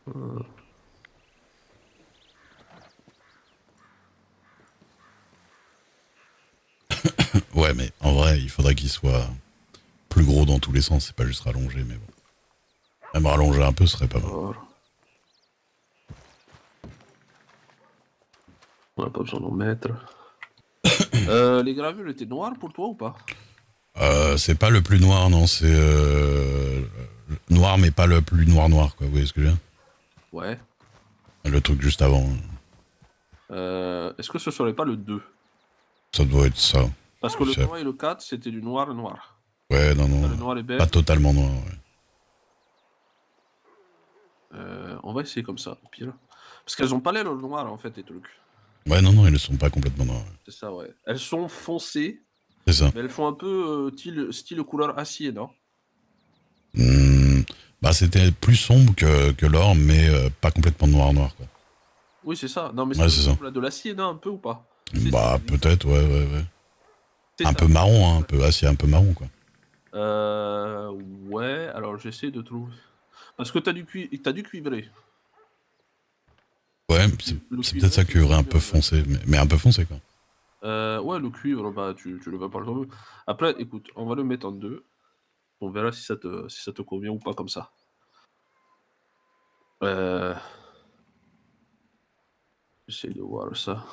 Euh, Ouais, mais en vrai, il faudrait qu'il soit plus gros dans tous les sens, c'est pas juste rallongé, mais bon. Même rallonger un peu, ce serait pas mal. alors, on n'a pas besoin d'en mettre. Les gravures étaient noires pour toi ou pas? C'est pas le plus noir, non, c'est noir, mais pas le plus noir, quoi. Vous voyez ce que je veux dire? Ouais. Le truc juste avant, Est-ce que ce serait pas le 2? ça doit être ça. Parce que Je le sais. 3 et le 4, c'était du noir noir. Ouais, non, T'as non, le noir et pas beige. totalement noir, ouais. On va essayer comme ça, au pire. Parce qu'elles ont pas l'air noires, en fait, les trucs. Ouais, non, non, ils ne sont pas complètement noirs. Ouais. C'est ça, ouais. Elles sont foncées, C'est ça. mais elles font un peu style couleur acier, non? Hmm, bah, c'était plus sombre que l'or, mais pas complètement noir, quoi. Oui, c'est ça. Non, mais ça Ouais, c'est ça. ressemble à de l'acier, non, un peu ou pas? C'est Bah, gris, ça. peut-être, ouais. C'est Un ça. peu marron, hein, un peu acier, un peu marron, quoi. Ouais, alors j'essaie de trouver. Parce que t'as du cuivré. Ouais, Le c'est peut-être cuivré, ça c'est qui aurait un peu super bien. foncé, mais un peu foncé, quoi. Ouais, le cuivre, bah, tu le vas pas le trouver. Après, écoute, on va le mettre en deux. On verra si ça te convient ou pas comme ça. Euh, J'essaie de voir ça.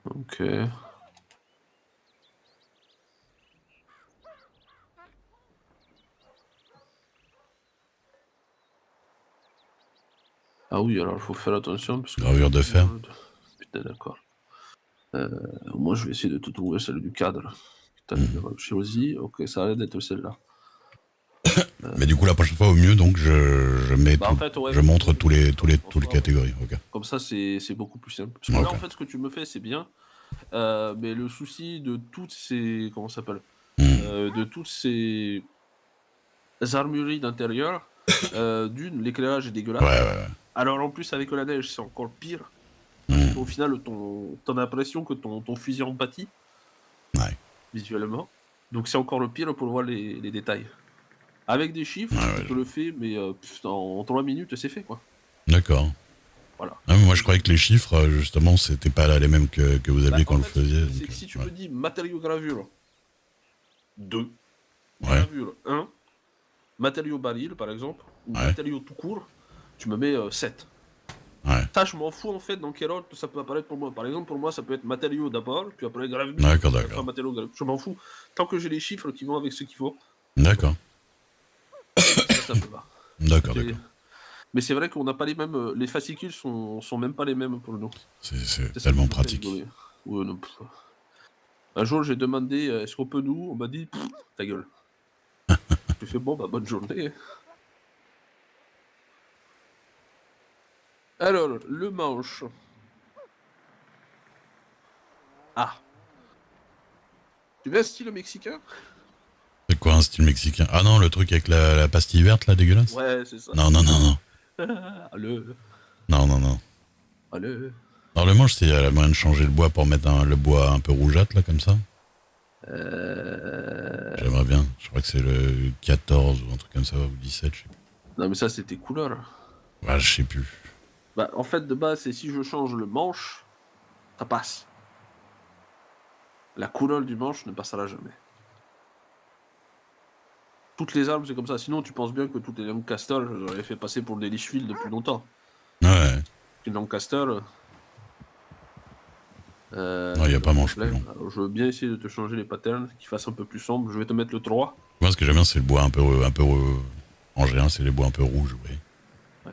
Ok. Ah oui, alors il faut faire attention parce que Gravure de fer. Putain, d'accord. Moi, je vais essayer de te trouver celle du cadre. Putain, Mhm. choisi. Ok, ça a l'air d'être celle-là. Mais du coup, la prochaine fois, au mieux, donc, je mets Bah, en tout. fait, ouais, Je vaut montre mieux, tous les, tous les, en tous les soi, ouais. catégories, ok. Comme ça, c'est beaucoup plus simple. Parce que là, Ok. en fait, ce que tu me fais, c'est bien. Mais le souci de toutes ces. Comment ça s'appelle? Mhm. De toutes ces armureries d'intérieur, d'une, l'éclairage est dégueulasse. Ouais. Alors, en plus, avec la neige, c'est encore pire. Parce qu'au Mhm. final, t'as l'impression que ton fusil en pâtit, Ouais. visuellement. Donc, c'est encore le pire pour voir les détails. Avec des chiffres, je Ouais, te le fais, mais en 3 minutes, c'est fait, quoi. d'accord. Voilà. Ah, mais moi, je Donc, croyais que les chiffres, justement, c'était pas là les mêmes que vous bah, aviez quand en vous le fait, faisiez. c'est Donc, que si tu ouais. me dis matériaux gravure 2, Ouais. gravure 1, matériaux baril, par exemple, ou Ouais. matériaux tout court, tu me mets 7. Ouais. Ça, je m'en fous, en fait, dans quel ordre ça peut apparaître pour moi. Par exemple, pour moi, ça peut être matériaux d'abord, puis après gravure, D'accord, puis à la fin d'accord. matériaux gravure. Je m'en fous. Tant que j'ai les chiffres qui vont avec ce qu'il faut, D'accord. ça me va. D'accord, C'est- d'accord. Mais c'est vrai qu'on n'a pas les mêmes. Les fascicules sont même pas les mêmes pour nous. C'est C'est ça qui tellement me fait pratique. rigoler. Ouais, non, un jour, j'ai demandé est-ce qu'on peut nous? On m'a dit ta gueule. J'ai fait bon, bah bonne journée. Alors, le manche. Ah, tu veux un style mexicain? C'est quoi un style mexicain? Ah non, le truc avec la pastille verte, là, dégueulasse? Ouais, c'est ça. Non, non, non, non. Allez, Non, non, non. allez. Alors, le manche, c'est la moyen de changer le bois pour mettre le bois un peu rougeâtre, là, comme ça. Euh... J'aimerais bien. Je crois que c'est le 14 ou un truc comme ça, ou 17, je sais plus. Non, mais ça, c'était couleur. Ouais, je sais plus. Bah, en fait, de base, c'est si je change le manche, ça passe. La couleur du manche ne passera jamais. Toutes les armes, c'est comme ça. Sinon, tu penses bien que toutes les Lancaster, je les aurais fait passer pour des Lichfield depuis longtemps. Ouais. Une Lancaster, Non, il n'y a le pas manche plus problème. long. Alors, je veux bien essayer de te changer les patterns, qu'ils fassent un peu plus sombre. Je vais te mettre le 3. Moi, ce que j'aime bien, c'est le bois en général, c'est les bois un peu rouges, vous voyez. Ouais,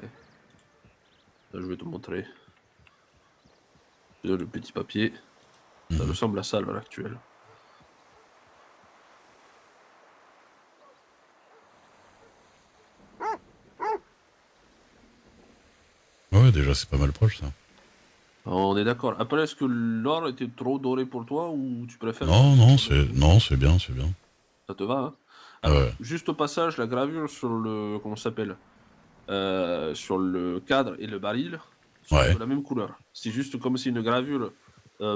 là, je vais te montrer. Là, le petit papier. Ça Mhm. ressemble à ça à l'heure actuelle. Ouais, déjà, c'est pas mal proche, ça. On est d'accord. Après, est-ce que l'or était trop doré pour toi ou tu préfères que Non, ce non, soit c'est doré? non, c'est bien, c'est bien. Ça te va, hein? Alors, Ouais. juste au passage, la gravure sur le. Comment ça s'appelle? Sur le cadre et le baril Ouais. de la même couleur. C'est juste comme si une gravure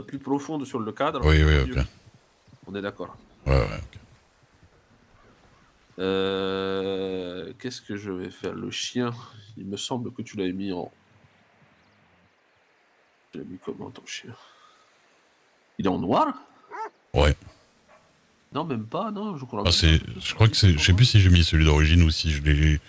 plus profonde sur le cadre. Oui, oui, ok. On est d'accord. Ouais, ouais, ok. Qu'est-ce que je vais faire? Le chien, il me semble que tu l'avais mis en... Tu l'as mis comment ton chien? Il est en noir? Ouais. Non, même pas, non, je crois Ah, même pas que ce je soit crois que mis c'est, je sais comment. plus si j'ai mis celui d'origine ou si je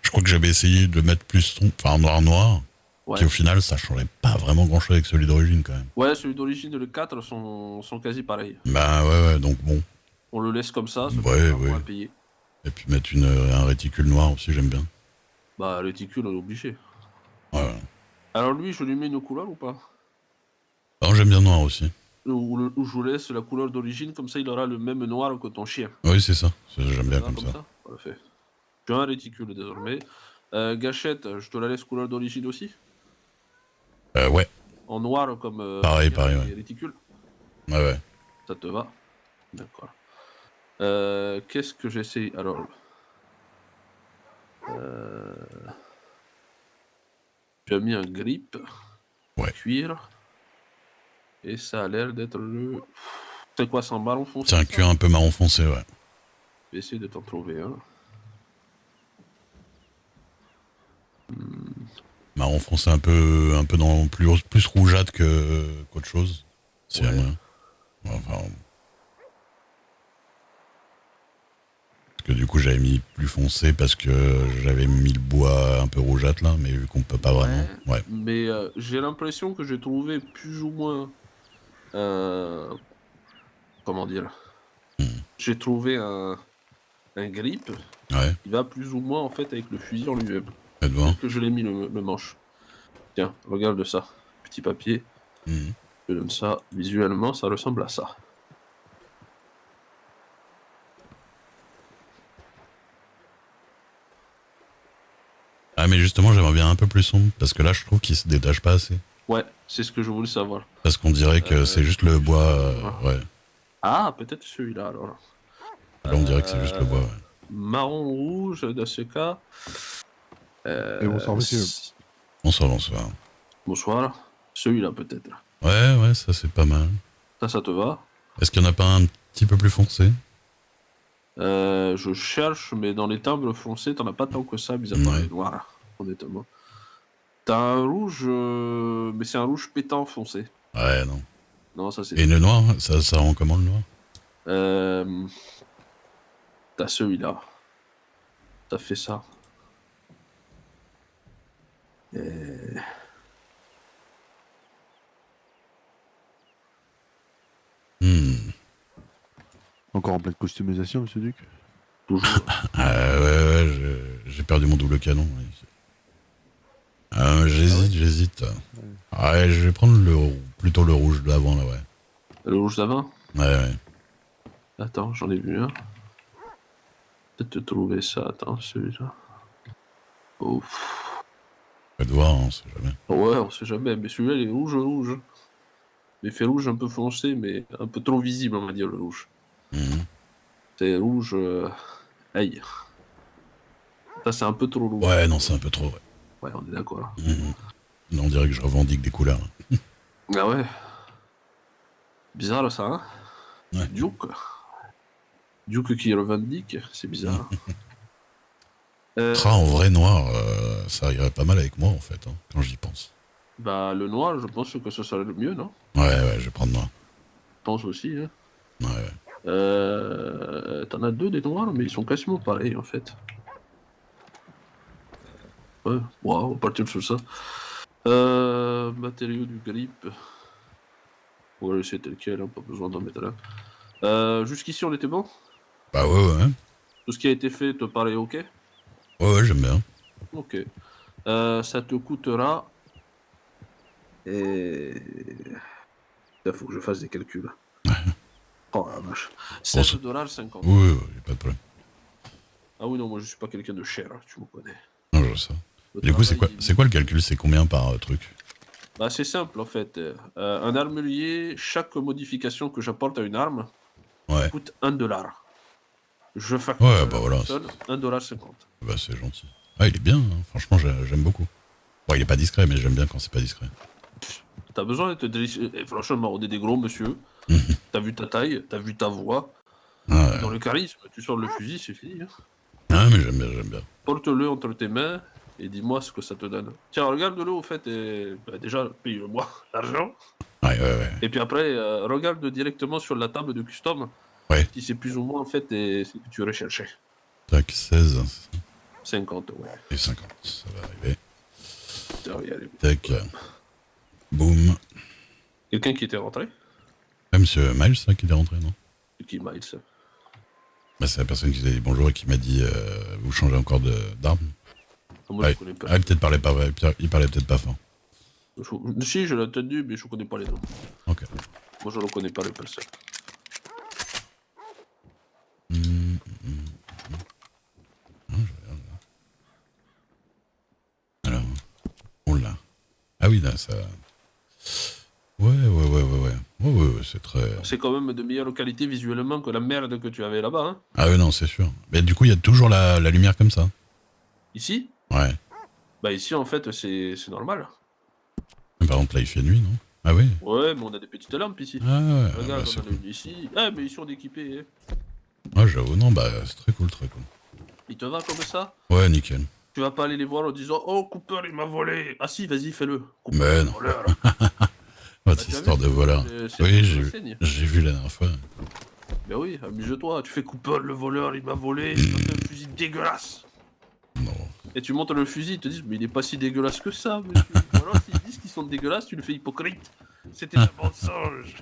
crois que j'avais essayé de le mettre plus sombre, enfin noir. Puis Ouais. au final, ça changeait pas vraiment grand chose avec celui d'origine quand même. Ouais, celui d'origine et le 4 sont quasi pareils. Bah ouais, ouais, donc bon. On le laisse comme ça fait Ouais, pas vraiment ouais. à payer. Et puis mettre un réticule noir aussi, j'aime bien. Bah, le réticule, on est obligé. Ouais, ouais. Alors lui, je lui mets une couleur ou pas? Alors j'aime bien noir aussi. Ou je laisse la couleur d'origine, comme ça il aura le même noir que ton chien. Oui, c'est ça. J'aime Ça bien va comme comme ça. ça? Parfait. Tu as un réticule désormais. Gâchette, je te la laisse couleur d'origine aussi? Ouais. En noir comme Pareil, chien pareil, ouais. et réticule? Ouais, ouais. Ça te va? D'accord. Qu'est-ce que j'essaie alors? Tu as mis un grip, Ouais. cuir, et ça a l'air d'être le... C'est quoi, c'est en marron C'est foncé un ça? cuir un peu marron foncé, ouais. Je vais essayer de t'en trouver un. Marron foncé un peu dans plus rougeâtre qu'autre chose. C'est Ouais. moyen. Enfin, parce que du coup j'avais mis plus foncé parce que j'avais mis le bois un peu rougeâtre là, mais vu qu'on peut pas vraiment. Ouais. Mais j'ai l'impression que j'ai trouvé plus ou moins... comment dire? J'ai trouvé un grip Ouais. qui va plus ou moins en fait avec le fusil en lui-même. Faites Où voir. est-ce que je l'ai mis le manche? Tiens, regarde ça. Petit papier. Mhm. Je donne ça visuellement, ça ressemble à ça. Ah mais justement j'aimerais bien un peu plus sombre parce que là je trouve qu'il se détache pas assez. Ouais, c'est ce que je voulais savoir. Parce qu'on dirait que c'est juste le bois. Ouais. Ah, peut-être celui-là alors. Là on dirait que c'est juste le bois. Ouais. Marron rouge dans ce cas. Et bonsoir, monsieur. Bonsoir, bonsoir. Bonsoir. Celui-là peut-être. Ouais, ouais, ça c'est pas mal. Ça te va? Est-ce qu'il y en a pas un petit peu plus foncé? Je cherche, mais dans les timbres foncés, t'en as pas tant que ça, mis à part Ouais. les noirs, honnêtement. T'as un rouge, mais c'est un rouge pétant foncé. Ouais, non. Non, ça c'est... Et le noir, ça rend comment le noir? T'as celui-là. Ça fait ça. Hmm. Encore en pleine customisation, monsieur Duc? Toujours. Ouais, j'ai perdu mon double canon. J'hésite. Ouais, je vais prendre plutôt le rouge d'avant, là, ouais. Le rouge d'avant? Ouais. Attends, j'en ai vu un. Peut-être te trouver ça. Attends, celui-là. Oh. Faites voir, hein, on sait jamais. Ouais, on sait jamais. Mais celui-là, il est rouge. Mais il fait rouge un peu foncé, mais un peu trop visible, on va dire, le rouge. Mhm. C'est rouge... Aïe. Ça, c'est un peu trop rouge. Ouais, non, c'est un peu trop, ouais. Ouais, on est d'accord. Mhm. On dirait que je revendique des couleurs. Là. Ah ouais. Bizarre, ça, hein? Ouais. Duke. Duke qui revendique, c'est bizarre. En vrai noir, ça irait pas mal avec moi, en fait, hein, quand j'y pense. Bah, le noir, je pense que ce serait le mieux, non? Ouais, je vais prendre noir. Je pense aussi, hein. Ouais. T'en as deux des noirs, mais ils sont quasiment pareils, en fait. Ouais, wow, on va partir sur ça. Matériaux du grip. On va laisser tel quel, hein, pas besoin d'en mettre là. Jusqu'ici, on était bon? Bah ouais. Tout ce qui a été fait te paraît ok? Ouais, j'aime bien. Ok. Ça te coûtera... Et... Il faut que je fasse des calculs. Oh la vache. $7,50. Oui, y a pas de problème. Ah oui, non, moi je suis pas quelqu'un de cher, hein, tu me connais. Non, je sais. Le Du coup, travail, c'est quoi le calcul? C'est combien par truc? Bah, c'est simple en fait. Un armurier, chaque modification que j'apporte à une arme Ouais. coûte $1. Je facture Ouais, bah voilà. $1,50. Bah c'est gentil. Ah, il est bien, hein. Franchement, j'aime beaucoup. Bon, il est pas discret, mais j'aime bien quand c'est pas discret. T'as besoin d'être délicieux. Et franchement, on est des gros monsieur. T'as vu ta taille, t'as vu ta voix. Ah, ouais. Dans le charisme, tu sors le fusil, c'est fini. Hein. Ah, mais j'aime bien, j'aime bien. Porte-le entre tes mains et dis-moi ce que ça te donne. Tiens, regarde-le au fait et déjà, paye-le-moi l'argent. Ouais, ouais, ouais. Et puis après, regarde directement sur la table de custom. Ouais. Si c'est plus ou moins en fait ce que tu recherchais. Tac, 16 50, ouais. et 50, ça va arriver. Ça va y aller. Tac. Boum. Quelqu'un qui était rentré? Ah, monsieur Miles, ça, qui est rentré, non? C'est qui, Miles? Bah, c'est la personne qui vous a dit bonjour et qui m'a dit vous changez encore d'arme. Moi, Ouais. je connais pas. Ah, il parlait peut-être pas fort. Si, je l'ai entendu, mais je connais pas les noms. Ok. Moi, je ne connais pas les personnes. Ah, je regarde, là. Alors, on l'a. Ah oui, là, ça... Ouais, c'est très... C'est quand même de meilleure qualité visuellement que la merde que tu avais là-bas, hein. Ah oui, non, c'est sûr. Mais du coup, il y a toujours la lumière comme ça. Ici? Ouais. Bah ici, en fait, c'est normal. Par exemple, là, il fait nuit, non? Ah oui? Ouais, mais on a des petites lampes ici. Ah ouais, Regarde, bah, c'est on en a cool. une ici. Ah, mais ils sont équipés, hein. Ah, j'avoue, non, bah, c'est très cool, très cool. Il te va comme ça? Ouais, nickel. Tu vas pas aller les voir en disant « Oh, Cooper, il m'a volé !» Ah si, vas-y, fais-le. Cooper, Mais non. voleur. Votre tu as histoire vu, de voleur. c'est Oui, une enseigne. j'ai vu la dernière fois. Ben oui, amuse-toi. Tu fais Cooper, le voleur, il m'a volé. Il m'a fait un fusil dégueulasse. Non. Et tu montes le fusil, ils te disent « Mais il est pas si dégueulasse que ça, monsieur. » Ou alors, s'ils disent qu'ils sont dégueulasses, tu le fais hypocrite. C'était un mensonge.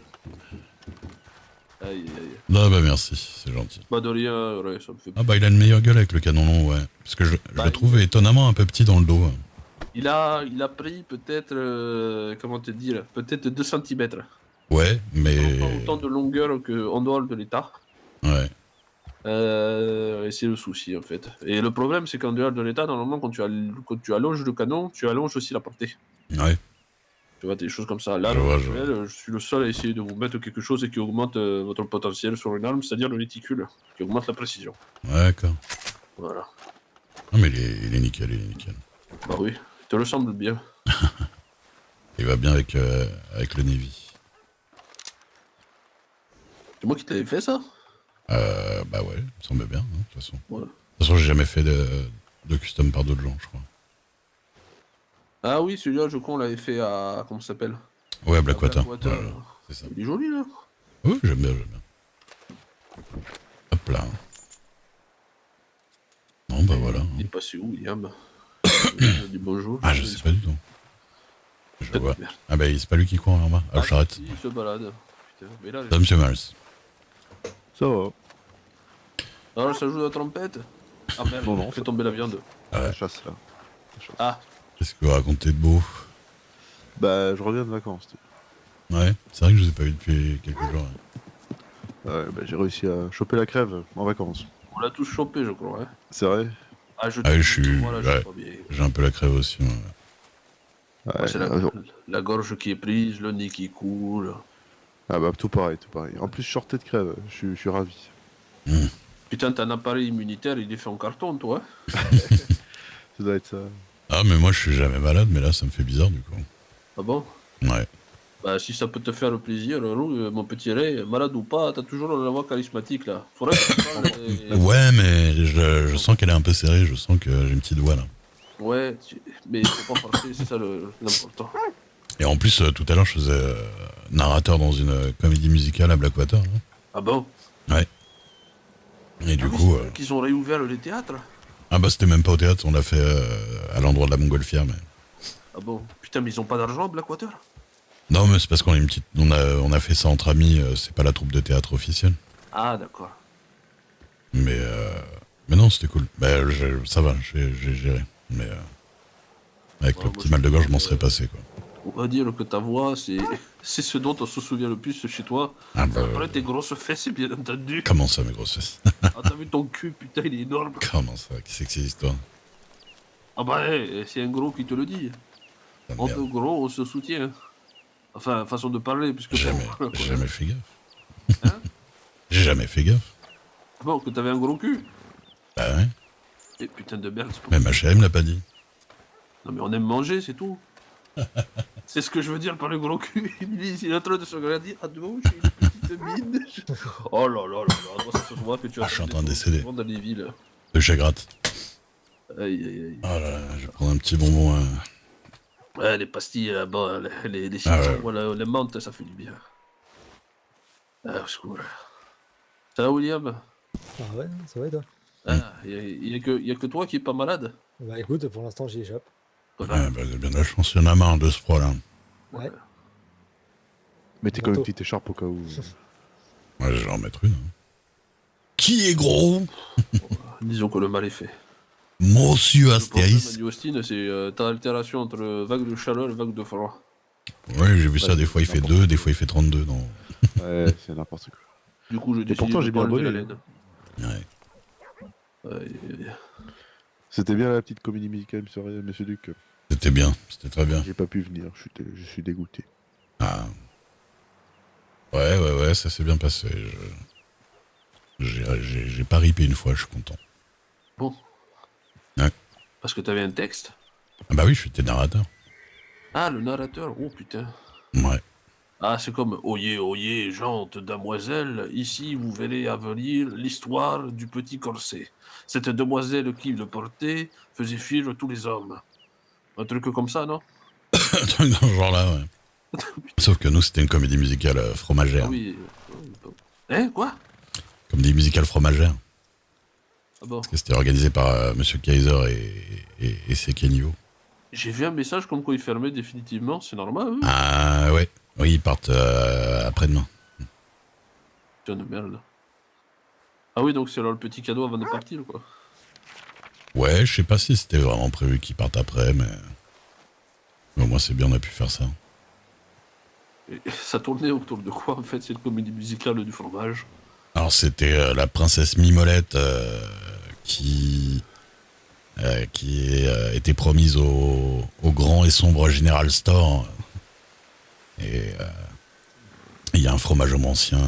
Aïe, aïe. Non, bah merci, c'est gentil. Bah de rien, ouais, ça me fait... Ah bah il a une meilleure gueule avec le canon long, ouais. Parce que je Bah, le trouve étonnamment un peu petit dans le dos. Il a pris peut-être, comment te dire, peut-être 2 cm. Ouais, mais... Pas autant de longueur qu'en dehors de l'état. Ouais. Et c'est le souci en fait. Et le problème c'est qu'en dehors de l'état, normalement quand tu allonges le canon, tu allonges aussi la portée. Ouais. Tu vois, des choses comme ça. Là, Je vois, je je suis le seul à essayer de vous mettre quelque chose qui augmente votre potentiel sur une arme, c'est-à-dire le réticule, qui augmente la précision. D'accord. Voilà. Non mais il est nickel, il est nickel. Bah oui, il te le semble bien. Il va bien avec le Navy. C'est moi qui te l'avais fait ça? Bah ouais, il me semble bien, hein, de toute façon. Ouais. De toute façon, j'ai jamais fait de custom par d'autres gens, je crois. Ah oui, celui-là, je crois, on l'avait fait à... Comment ça s'appelle? Ouais, Blackwater. Blackwater. Voilà, c'est ça. Il est joli, là. Oui, j'aime bien, j'aime bien. Hop là. Non, bah voilà. Il est passé où, William? Il a dit bonjour. Ah, je sais pas du tout. Je vois. Merde. Ah bah c'est pas lui qui court en bas. Ah, je s'arrête. Il se balade. Putain, mais là... Ça, monsieur Miles. Ça va. Alors, ça joue de la trompette? Ah merde, Non, non, fait ça- tomber la viande. La chasse là. Ah, Qu'est-ce que vous racontez de beau? Bah, je reviens de vacances. Ouais, c'est vrai que je vous ai pas vu depuis quelques jours. Ouais, bah, j'ai réussi à choper la crève en vacances. on l'a tous chopé, je crois. Hein. C'est vrai. Ah, je Ah oui, je suis... Voilà, je ouais, sais pas bien. j'ai un peu la crève aussi. Moi. Ouais, Moi, c'est la gorge qui est prise, le nez qui coule. ah bah tout pareil, tout pareil. En plus, je sortais de crève, je suis ravi. Putain, t'as un appareil immunitaire, il est fait en carton, toi. Ça doit être ça. Ah, mais moi je suis jamais malade, mais là ça me fait bizarre du coup. Ah bon? Ouais. Bah, si ça peut te faire plaisir, mon petit Ray, malade ou pas, t'as toujours la voix charismatique, là. Faudrait que tu parles, Ouais, mais je sens qu'elle est un peu serrée, je sens que j'ai une petite voix là. Ouais, mais faut pas forcer, c'est ça l'important. Et en plus, tout à l'heure, je faisais narrateur dans une comédie musicale à Blackwater. Hein. Ah bon? Ouais. Et du Ah oui, coup... c'est vrai qu'ils ont réouvert les théâtres. Ah bah c'était même pas au théâtre, on l'a fait à l'endroit de la Montgolfière, mais... Ah bon? Putain, mais ils ont pas d'argent, Blackwater? Non, mais c'est parce qu'on est une petite... On a fait ça entre amis, c'est pas la troupe de théâtre officielle. Ah, d'accord. Mais non, c'était cool. Bah, ça va, j'ai géré. Mais avec Ouais, le moi, petit je mal de gorge, je m'en trouve, serais passé, quoi. On va dire que ta voix, c'est ce dont on se souvient le plus chez toi. Ah bah... Après tes grosses fesses, bien entendu. Comment ça, mes grosses fesses? Ah, t'as vu ton cul, putain, il est énorme. Comment ça? Qui c'est que ces histoires? Ah bah, c'est un gros qui te le dit. Ah, En merde. deux gros, on se soutient. Enfin, façon de parler, puisque... J'ai bon, jamais fait gaffe. Hein? J'ai jamais fait gaffe. Bon, que t'avais un gros cul. Bah ouais. Et putain de merde, c'est pas Même HM l'a pas dit. Non mais on aime manger, c'est tout. C'est ce que je veux dire par le gros cul. Il est en train de se regarder à deux, j'ai une petite mine. Oh là là là là, moi ça se voit que tu as... Je suis en train de décéder. Dans les villes. Le chat gratte. Aïe aïe aïe. Oh là là, je vais prendre un petit bonbon. Ouais, les pastilles là-bas, les Ah citrons, ouais. voilà, les menthes, ça fait du bien. Ah, au secours. Ça va, William? Ah ouais, ça va et toi? Ah, il y a que toi qui est pas malade? Bah écoute, pour l'instant j'y échappe. Ouais, bah, j'ai bien de la chance, il y en a marre de ce froid-là. Ouais. Mettez quand même une Bientôt. petite écharpe au cas où. Ouais, je vais en mettre une. Hein. Qui est gros? Disons que le mal est fait. Monsieur Le problème, Astéris. Manu Austin, c'est ta altération entre vague de chaleur et vague de froid. Ouais, j'ai vu ça, Ouais, des fois il fait n'importe 2, des fois il fait 32. Non. Ouais, c'est n'importe quoi. Du coup, je décide pourtant, de j'ai pas bien enlever la abonné. laine. Ouais. Aïe, aïe, aïe. C'était bien la petite comédie musicale, monsieur Duc. C'était bien, c'était très bien. J'ai pas pu venir, je suis dégoûté. Ah. Ouais, ça s'est bien passé. J'ai pas ripé une fois, je suis content. Bon. Ouais. Parce que t'avais un texte. Ah bah oui, je suis narrateur. Ah, le narrateur, oh putain. Ouais. Ah, c'est comme oyez, oyez, gente, damoiselle, ici vous verrez à venir l'histoire du petit corset. Cette demoiselle qui le portait faisait fuir tous les hommes. Un truc comme ça, non? Dans ce genre-là, ouais. Sauf que nous, c'était une comédie musicale fromagère. Ah oui. Hein, quoi? Comédie musicale fromagère. Ah bon. Parce que c'était organisé par Monsieur Kaiser et Sekenyo. J'ai vu un message comme quoi il fermait définitivement, c'est normal, hein? Ah ouais. Oui, ils partent après-demain. Putain de merde. Ah oui, donc c'est alors le petit cadeau avant de partir, quoi. Ouais, je sais pas si c'était vraiment prévu qu'ils partent après, mais au moins c'est bien, on a pu faire ça. Et ça tournait autour de quoi, en fait, cette comédie musicale du fromage? Alors c'était la princesse Mimolette qui était promise au grand et sombre General Store. Et il y a un fromage ancien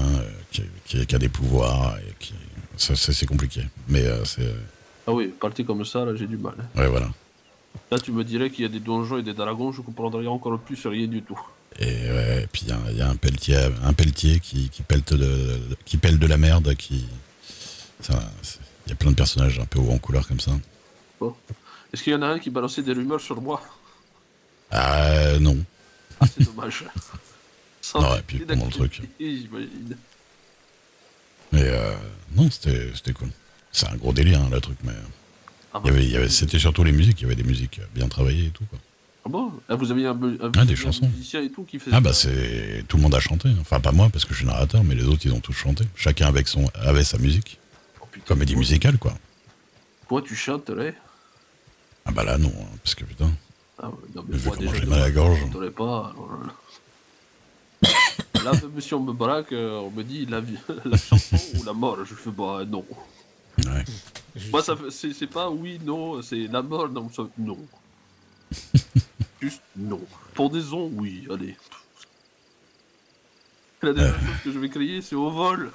qui a des pouvoirs. Et c'est compliqué. Mais c'est... Ah oui, partir comme ça, là, j'ai du mal. Hein. Ouais, voilà. Là, tu me dirais qu'il y a des donjons et des dragons, je comprendrais encore plus rien du tout. Et ouais, et puis il y a un pelletier qui pèle de la merde. Il y a plein de personnages un peu hauts en couleur comme ça. Bon. Est-ce qu'il y en a un qui balançait des rumeurs sur moi? Ah non. Ah, c'est dommage. Sans Non, et puis pendant le truc. J'imagine. Mais non, c'était cool. C'est un gros délire, hein, le truc, mais Ah, c'était surtout les musiques, il y avait des musiques bien travaillées et tout, quoi. Ah bon? Ah, vous aviez des chansons. musicien et tout qui faisait Ah bah ça. tout le monde a chanté, enfin pas moi parce que je suis narrateur, mais les autres ils ont tous chanté. Chacun avait sa musique. Oh, putain, Comédie toi, musicale, quoi. Toi, tu chanterais? Ah bah là non, hein, parce que putain, Ah ouais, non, mais vu moi comment déjà, j'ai mal à la gorge. je chanterais pas. Alors là, même si on me braque, on me dit la chanson ou la mort. Je fais bah non. Ouais. Moi, c'est pas oui, non, c'est la mort, non, non. Juste non. Pendaison, oui, allez. La dernière chose que je vais crier, c'est au vol.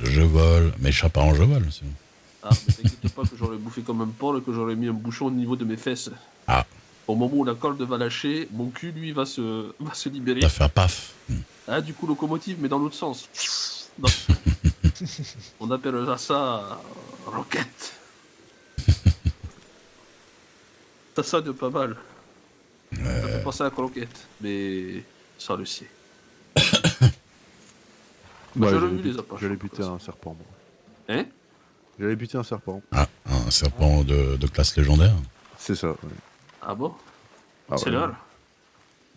Je vole, mes chats parents je vole. Sinon. Ah, mais t'inquiète pas que j'aurais bouffé comme un porc et que j'aurais mis un bouchon au niveau de mes fesses. Ah, Au moment où la corde va lâcher, mon cul, lui, va se libérer. ça va faire paf. Ah, du coup, locomotive, mais dans l'autre sens. Non. On appellera ça roquette. Ça sonne pas mal. Ça fait penser à croquette, mais ça le sait. Moi, j'aurais vu les Apaches. J'allais buter un serpent, moi. Hein? J'allais buter un serpent. Ah, un serpent de classe légendaire. C'est ça, ouais. Ah bon? Ah C'est ouais. l'heure?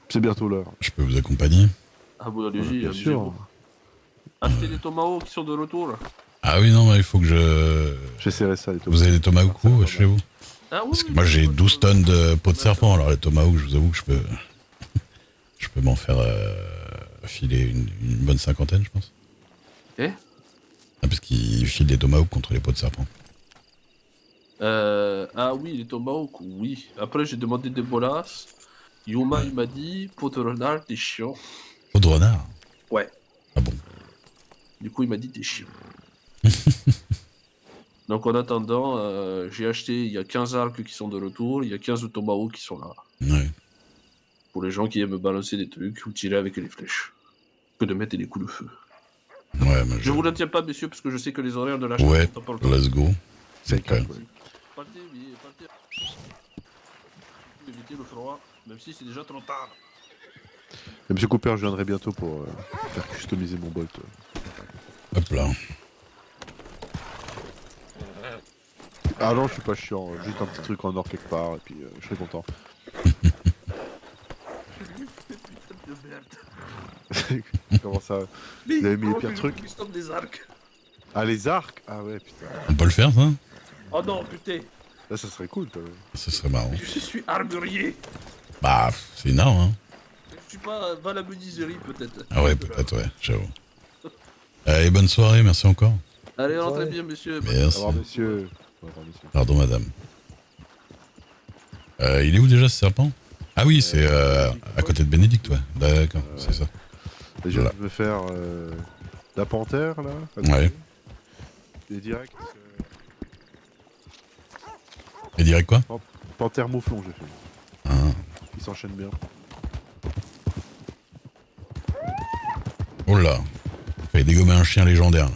C'est bientôt l'heure. Je peux vous accompagner. Ah bon, allez-y, Bien sûr. amusez-vous. Achetez des tomahawks qui sont de retour. Ah oui, non, mais il faut que je... J'essaierai ça, les Vous avez des tomahawks où, chez vous? Ah oui, Parce que oui, moi j'ai oui, 12 tonnes de peau de serpent, alors les tomahawks, je vous avoue que je peux m'en faire filer une bonne cinquantaine, je pense. Eh? Ah, parce qu'ils filent des tomahawks contre les peaux de serpent. Ah oui, les tomahawks, oui. Après, j'ai demandé des bolas. Yuma, il m'a dit, pot de renard, t'es chiant. Peau de renard? Ouais. Ah bon? Du coup, il m'a dit, t'es chiant. Donc en attendant, j'ai acheté, il y a 15 arcs qui sont de retour, il y a 15 tomahawks qui sont là. Ouais. Pour les gens qui aiment balancer des trucs ou tirer avec les flèches. Que de mettre des coups de feu. Ouais, mais Je vous retiens pas, messieurs, parce que je sais que les horaires de la Ouais, sont pas le temps. let's go. C'est Ok. calme, ouais. Partez, oui, partez. Pour éviter le froid, même si c'est déjà trop tard. Et Monsieur Cooper, je viendrai bientôt pour faire customiser mon bolt. Hop là. Ah non, je suis pas chiant, juste un petit truc en or quelque part, et puis je serai content. Putain de merde. Comment ça? Mais Vous avez mis les comment pires que je trucs? custom des arcs. Ah, les arcs? Ah ouais, putain. On peut le faire, ça? Oh non, putain. Là, ça serait cool, toi. Ce serait marrant. Je suis armurier. Bah, c'est énorme, hein. Je suis pas va la menuiserie, peut-être. Ah ouais, peut-être, ouais, j'avoue. Allez, bonne soirée, merci encore. Allez, rentrez Ouais. bien, monsieur. Au Merci. revoir, monsieur. Au revoir, monsieur. Pardon, madame. Il est où déjà ce serpent? Ah oui, c'est à côté de Bénédicte, ouais. D'accord, c'est ça. Et je Voilà. viens de me faire la panthère, là. Ouais. Et direct. Et direct quoi? Panthère mouflon, j'ai fait. Ah. Il s'enchaîne bien. Oh là. Fallait dégommer un chien légendaire. Là.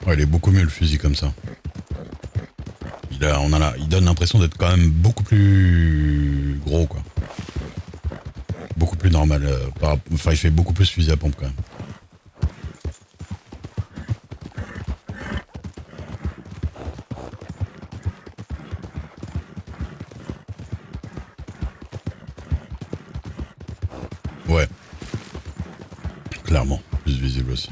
Ouais, il est beaucoup mieux le fusil comme ça. Il donne l'impression d'être quand même beaucoup plus gros, quoi. Beaucoup plus normal. Enfin, il fait beaucoup plus fusil à pompe quand même. Ouais. Clairement, plus visible aussi.